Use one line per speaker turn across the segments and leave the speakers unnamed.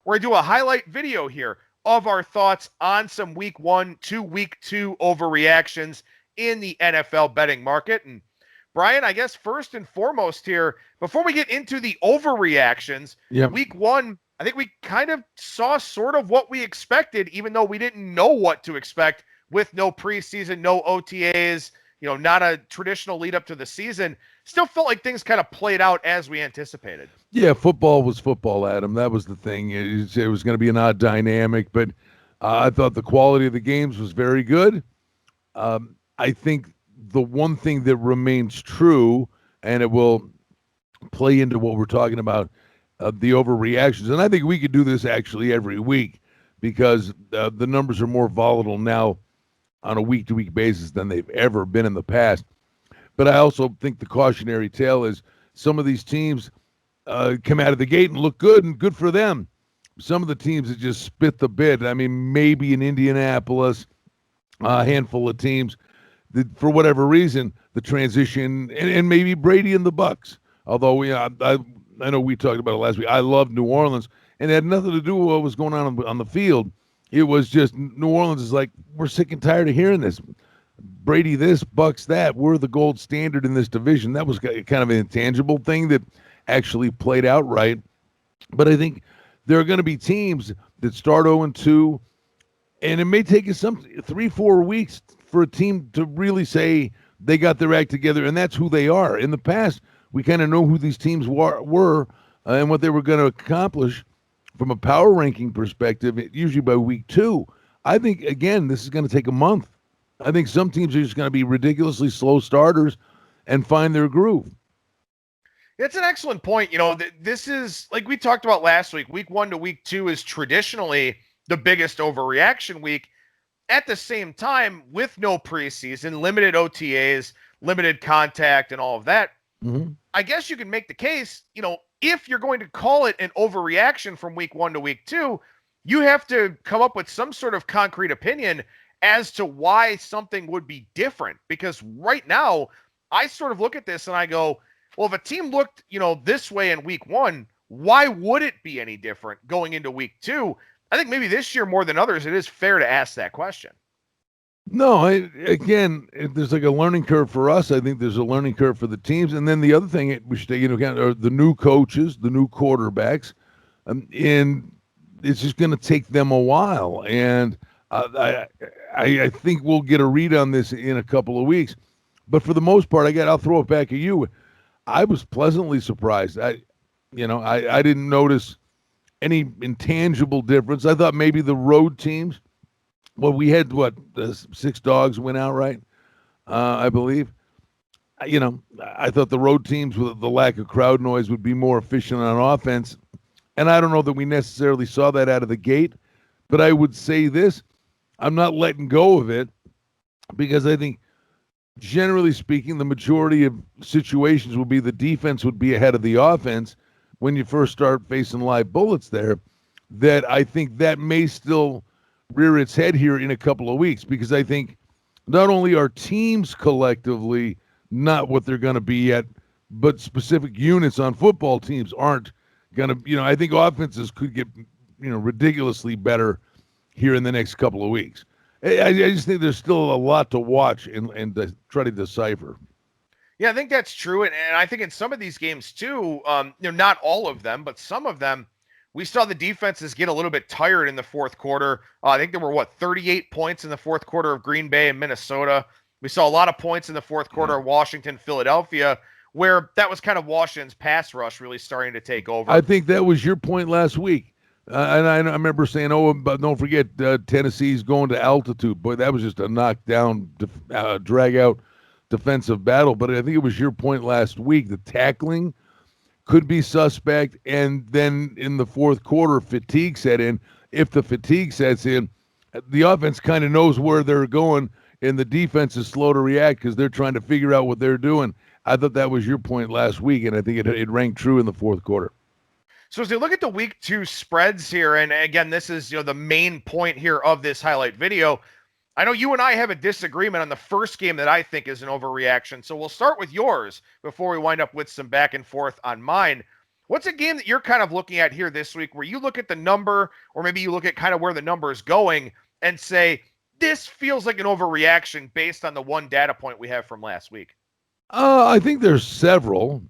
we're going to do a highlight video here of our thoughts on some week 1 to week 2 overreactions in the NFL betting market. And Brian, I guess first and foremost here, before we get into the overreactions, week 1, I think we kind of saw sort of what we expected, even though we didn't know what to expect with no preseason, no OTAs, not a traditional lead up to the season. Still felt like things kind of played out as we anticipated.
Yeah, football was football, Adam. That was the thing. It was going to be an odd dynamic, but I thought the quality of the games was very good. I think the one thing that remains true, and it will play into what we're talking about, the overreactions, and I think we could do this actually every week because the numbers are more volatile now on a week-to-week basis than they've ever been in the past. But I also think the cautionary tale is some of these teams come out of the gate and look good, and good for them. Some of the teams that just spit the bit, I mean, maybe in Indianapolis, a handful of teams that, for whatever reason, the transition, and maybe Brady and the Bucks. Although I know we talked about it last week. I love New Orleans, and it had nothing to do with what was going on the field. It was just New Orleans is like, we're sick and tired of hearing this. Brady this, Bucks that. We're the gold standard in this division. That was kind of an intangible thing that actually played out right. But I think there are going to be teams that start 0-2, and it may take us 3-4 weeks for a team to really say they got their act together, and that's who they are. In the past, we kind of know who these teams were and what they were going to accomplish from a power ranking perspective, usually by week 2. I think, again, this is going to take a month. I think some teams are just going to be ridiculously slow starters and find their groove.
It's an excellent point. This is, like we talked about last week 1 to week 2 is traditionally the biggest overreaction week. At the same time, with no preseason, limited OTAs, limited contact, and all of that, I guess you can make the case, if you're going to call it an overreaction from week 1 to week 2, you have to come up with some sort of concrete opinion as to why something would be different. Because right now, I sort of look at this and I go, well, if a team looked, this way in week 1, why would it be any different going into week 2? I think maybe this year more than others, it is fair to ask that question.
No, there's like a learning curve for us. I think there's a learning curve for the teams. And then the other thing we should take into account are the new coaches, the new quarterbacks. And it's just going to take them a while. And I think we'll get a read on this in a couple of weeks. But for the most part, I'll throw it back at you. I was pleasantly surprised. I didn't notice any intangible difference. I thought maybe the road teams, we had 6 dogs went out, right? I believe. I thought the road teams with the lack of crowd noise would be more efficient on offense. And I don't know that we necessarily saw that out of the gate, but I would say this, I'm not letting go of it because I think, generally speaking, the majority of situations will be the defense would be ahead of the offense when you first start facing live bullets there, that I think that may still rear its head here in a couple of weeks, because I think not only are teams collectively not what they're going to be yet, but specific units on football teams aren't going to, I think offenses could get, ridiculously better here in the next couple of weeks. I just think there's still a lot to watch and try to decipher.
Yeah, I think that's true. And I think in some of these games too, not all of them, but some of them, we saw the defenses get a little bit tired in the fourth quarter. I think there were, 38 points in the fourth quarter of Green Bay and Minnesota. We saw a lot of points in the fourth quarter of Washington, Philadelphia, where that was kind of Washington's pass rush really starting to take over.
I think that was your point last week. And I remember saying, but don't forget Tennessee's going to altitude. Boy, that was just a knockdown, drag-out defensive battle. But I think it was your point last week. The tackling could be suspect, and then in the fourth quarter, fatigue set in. If the fatigue sets in, the offense kind of knows where they're going, and the defense is slow to react because they're trying to figure out what they're doing. I thought that was your point last week, and I think it rang true in the fourth quarter.
So as we look at the week 2 spreads here, and again, this is the main point here of this highlight video. I know you and I have a disagreement on the first game that I think is an overreaction. So we'll start with yours before we wind up with some back and forth on mine. What's a game that you're kind of looking at here this week where you look at the number, or maybe you look at kind of where the number is going and say, this feels like an overreaction based on the one data point we have from last week?
I think there's several.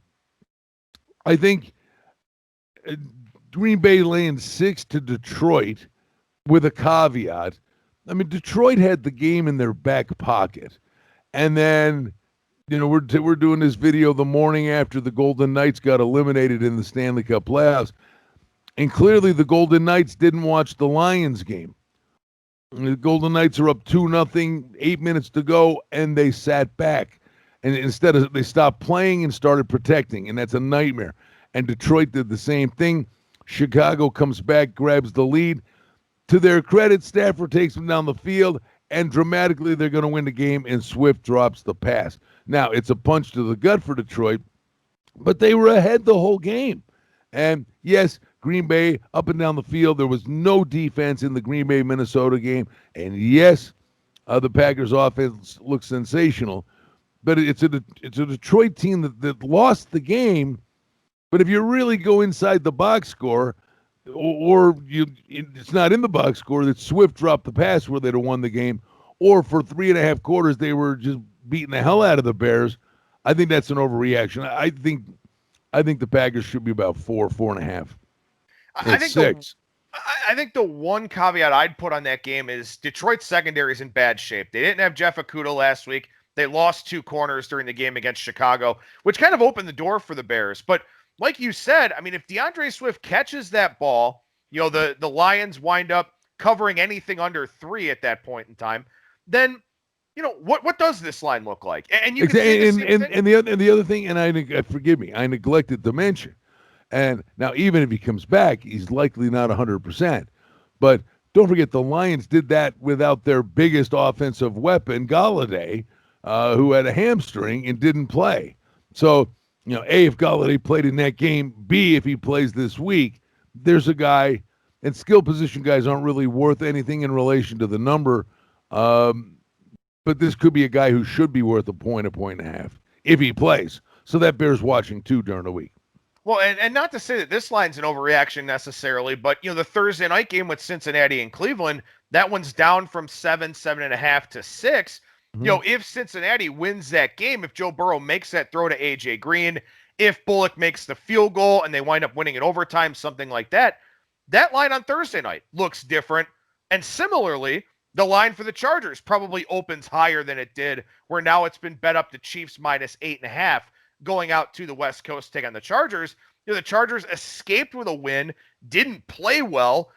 I think Green Bay laying 6 to Detroit with a caveat. I mean, Detroit had the game in their back pocket. And then, we're doing this video the morning after the Golden Knights got eliminated in the Stanley Cup playoffs. And clearly the Golden Knights didn't watch the Lions game. The Golden Knights are up 2-0, 8 minutes to go, and they sat back. And instead of, they stopped playing and started protecting, and that's a nightmare. And Detroit did the same thing. Chicago comes back, grabs the lead. To their credit, Stafford takes them down the field, and dramatically they're going to win the game, and Swift drops the pass. Now, it's a punch to the gut for Detroit, but they were ahead the whole game. And yes, Green Bay up and down the field. There was no defense in the Green Bay-Minnesota game. And yes, the Packers offense looks sensational. But it's a Detroit team that lost the game. But if you really go inside the box score, it's not in the box score that Swift dropped the pass where they'd have won the game, or for 3.5 quarters they were just beating the hell out of the Bears, I think that's an overreaction. I think the Packers should be about 4.5.
I think
6.
I think the one caveat I'd put on that game is Detroit's secondary is in bad shape. They didn't have Jeff Okudah last week. They lost 2 corners during the game against Chicago, which kind of opened the door for the Bears. But like you said, I mean, if DeAndre Swift catches that ball, the Lions wind up covering anything under 3 at that point in time, then what does this line look like? And you can say the same thing.
And the other thing, and forgive me, I neglected to mention. And now, even if he comes back, he's likely not 100%. But don't forget, the Lions did that without their biggest offensive weapon, Galladay, who had a hamstring and didn't play. So, A, if Galladay played in that game, B, if he plays this week, there's a guy, and skill position guys aren't really worth anything in relation to the number. But this could be a guy who should be worth a point and a half if he plays. So that bears watching too during the week.
Well, and not to say that this line's an overreaction necessarily, but the Thursday night game with Cincinnati and Cleveland, that one's down from 7.5 to 6.
Mm-hmm.
If Cincinnati wins that game, if Joe Burrow makes that throw to AJ Green, if Bullock makes the field goal and they wind up winning in overtime, something like that, that line on Thursday night looks different. And similarly, the line for the Chargers probably opens higher than it did, where now it's been bet up to Chiefs minus 8.5. Going out to the West Coast to take on the Chargers. The Chargers escaped with a win, didn't play well,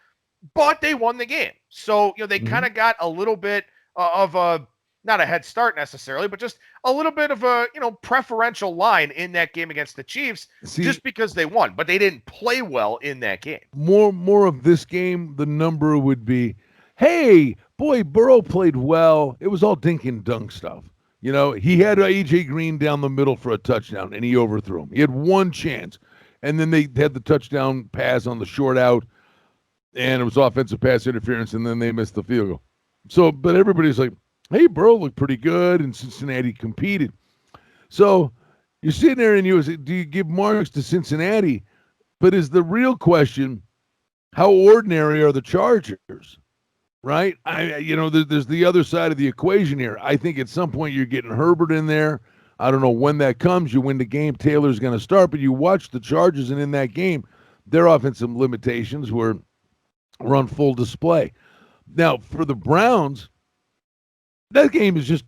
but they won the game. So, they kind of got a little bit of a, not a head start necessarily, but just a little bit of a, preferential line in that game against the Chiefs just because they won, but they didn't play well in that game.
More of this game, the number would be, hey, boy, Burrow played well. It was all dink and dunk stuff. He had A.J. Green down the middle for a touchdown, and he overthrew him. He had one chance, and then they had the touchdown pass on the short out, and it was offensive pass interference, and then they missed the field goal. So, but everybody's like, hey, Burrow looked pretty good, and Cincinnati competed. So you're sitting there, and do you give marks to Cincinnati? But is the real question, how ordinary are the Chargers? Right? There's the other side of the equation here. I think at some point you're getting Herbert in there. I don't know when that comes. You win the game, Taylor's going to start, but you watch the Chargers, and in that game, their offensive limitations were on full display. Now, for the Browns, that game is just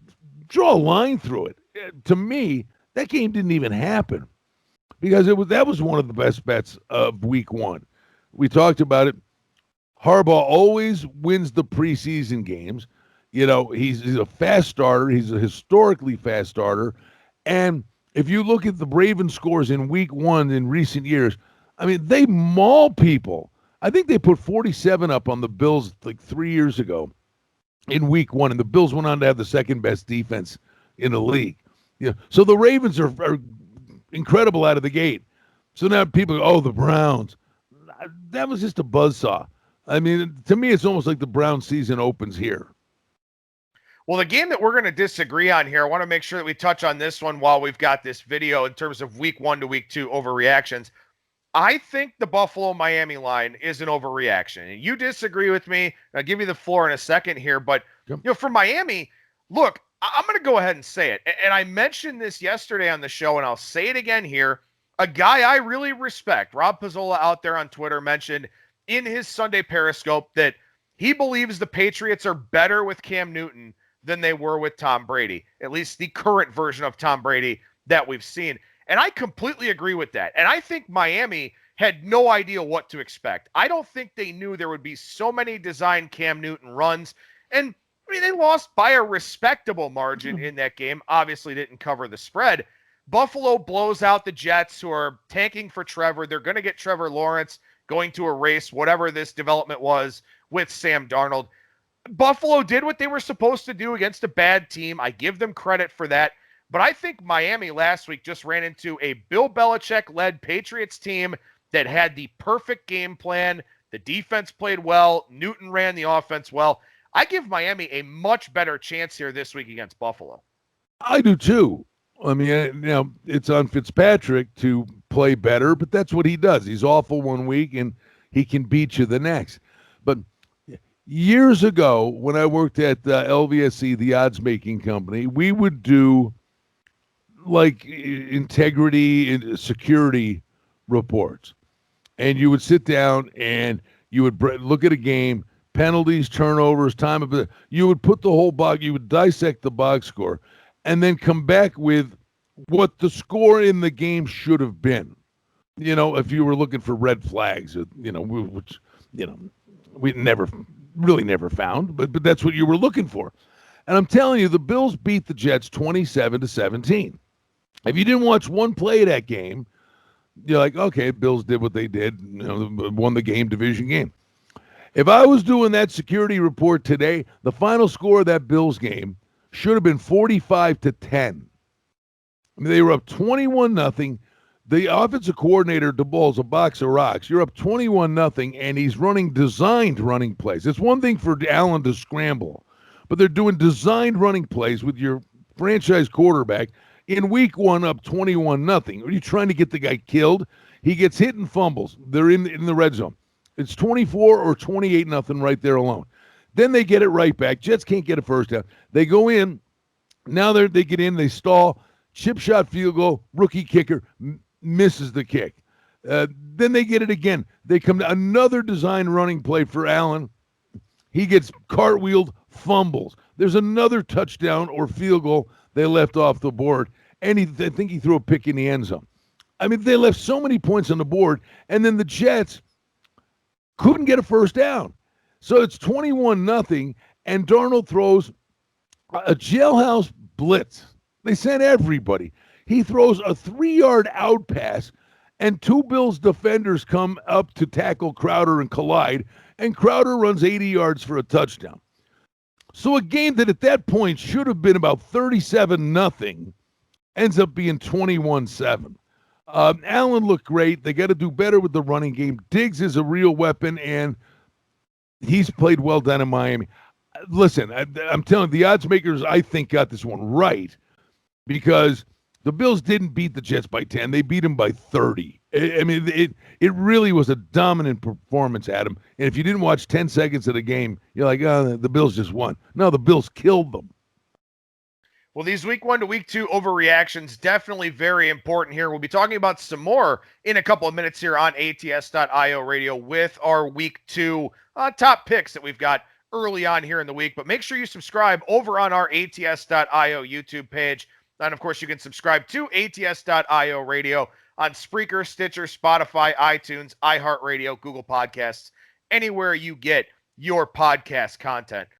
draw a line through it. To me, that game didn't even happen because that was one of the best bets of week 1. We talked about it. Harbaugh always wins the preseason games. He's a fast starter. He's a historically fast starter. And if you look at the Ravens scores in week 1 in recent years, I mean, they maul people. I think they put 47 up on the Bills like 3 years ago in week 1, and the Bills went on to have the second best defense in the league. So the Ravens are incredible out of the gate. So now people go, oh, the Browns. That was just a buzzsaw. I mean, to me, it's almost like the Brown season opens here.
Well, the game that we're going to disagree on here, I want to make sure that we touch on this one while we've got this video in terms of week 1 to week 2 overreactions. I think the Buffalo-Miami line is an overreaction. You disagree with me. I'll give you the floor in a second here. But,
Yep.
for Miami, look, I'm going to go ahead and say it. And I mentioned this yesterday on the show, and I'll say it again here. A guy I really respect, Rob Pizzola out there on Twitter, mentioned in his Sunday Periscope that he believes the Patriots are better with Cam Newton than they were with Tom Brady, at least the current version of Tom Brady that we've seen. And I completely agree with that. And I think Miami had no idea what to expect. I don't think they knew there would be so many designed Cam Newton runs. And I mean, they lost by a respectable margin in that game. Obviously didn't cover the spread. Buffalo blows out the Jets, who are tanking for Trevor. They're going to get Trevor Lawrence going to erase whatever this development was with Sam Darnold. Buffalo did what they were supposed to do against a bad team. I give them credit for that. But I think Miami last week just ran into a Bill Belichick-led Patriots team that had the perfect game plan. The defense played well. Newton ran the offense well. I give Miami a much better chance here this week against Buffalo.
I do too. I mean, it's on Fitzpatrick to play better, but that's what he does. He's awful one week, and he can beat you the next. But years ago, when I worked at LVSC, the odds-making company, we would do like integrity and security reports. And you would sit down and you would look at a game, penalties, turnovers, time of it. You would put the whole box, you would dissect the box score, and then come back with what the score in the game should have been. If you were looking for red flags, which we never found, but that's what you were looking for. And I'm telling you, the Bills beat the Jets 27-17. If you didn't watch one play of that game, you're like, okay, Bills did what they did, won the game, division game. If I was doing that security report today, the final score of that Bills game should have been 45-10. I mean, they were up 21-0. The offensive coordinator, DeBall's a box of rocks. You're up 21-0, and he's running designed running plays. It's one thing for Allen to scramble, but they're doing designed running plays with your franchise quarterback in week one up 21-0. Are you trying to get the guy killed? He gets hit and fumbles. They're in the red zone. It's 24 or 28-0 right there alone. Then they get it right back. Jets can't get a first down. They go in. Now they get in. They stall. Chip shot field goal. Rookie kicker misses the kick. Then they get it again. They come to another design running play for Allen. He gets cartwheeled, fumbles. There's another touchdown or field goal they left off the board, and I think he threw a pick in the end zone. I mean, they left so many points on the board, and then the Jets couldn't get a first down. So it's 21-0, and Darnold throws a jailhouse blitz. They sent everybody. He throws a 3-yard out pass, and two Bills defenders come up to tackle Crowder and collide, and Crowder runs 80 yards for a touchdown. So a game that at that point should have been about 37-0 ends up being 21-7. Allen looked great. They got to do better with the running game. Diggs is a real weapon, and he's played well down in Miami. Listen, I'm telling you, the odds makers, I think, got this one right because the Bills didn't beat the Jets by 10. They beat them by 30. I mean, it really was a dominant performance, Adam. And if you didn't watch 10 seconds of the game, you're like, oh, the Bills just won. No, the Bills killed them.
Well, these week 1 to week 2 overreactions, definitely very important here. We'll be talking about some more in a couple of minutes here on ATS.io radio with our week 2 top picks that we've got early on here in the week. But make sure you subscribe over on our ATS.io YouTube page. And, of course, you can subscribe to ATS.io radio on Spreaker, Stitcher, Spotify, iTunes, iHeartRadio, Google Podcasts, anywhere you get your podcast content.